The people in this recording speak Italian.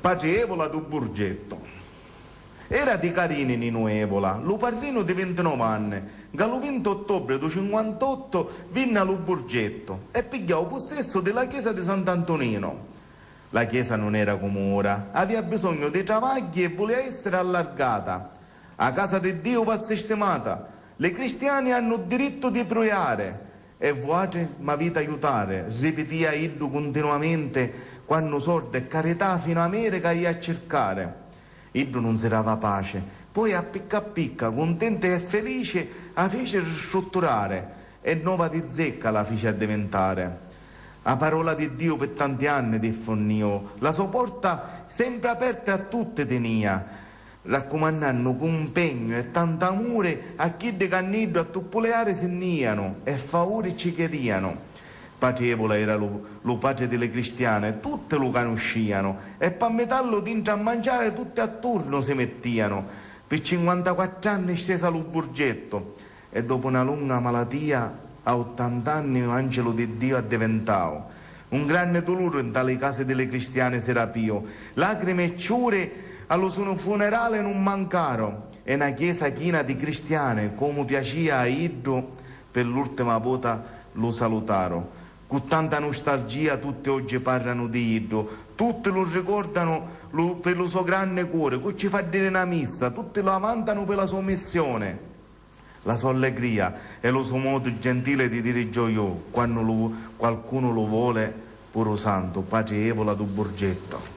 Patria Evola du Burgetto. Era di Carini Nino Evola, lo padrino di 29 anni, che il 20 ottobre del 58 vinna lo Burgetto e pigliò possesso della chiesa di Sant'Antonino. La chiesa non era come ora, aveva bisogno di travagli e voleva essere allargata. La casa di Dio va sistemata, le cristiane hanno diritto di pregare e vuole ma vita aiutare, ripetia Iddu continuamente quando sorda e carità fino a America ia a cercare. Iddu non si dava pace, poi a picca, contenta e felice, la fece ristrutturare e nuova di zecca la fece diventare. La parola di Dio per tanti anni diffonnio, la sua porta sempre aperta a tutte tenia, raccomandando con impegno e tanto amore a chi de canniddo a tuppoleare si niano e favori ci chiediano. Patria Evola era lo padre delle cristiane, tutte lo conosciano e per metallo dentro a mangiare tutte a turno si mettiano. Per 54 anni stesa lo Burgetto e dopo una lunga malattia a 80 anni un angelo di Dio è diventato. Un grande dolore in tale case delle cristiane serapio, lacrime e ciure allo suo funerale non mancaro e una chiesa china di cristiane come piaceva a Iddu per l'ultima volta lo salutaro. Con tanta nostalgia tutti oggi parlano di Iddu, tutti lo ricordano per il suo grande cuore, che ci fa dire una missa, tutti lo amantano per la sua missione. La sua allegria e lo suo modo gentile di dire gioio quando qualcuno lo vuole, puro santo, Patria Evola du Burgetto.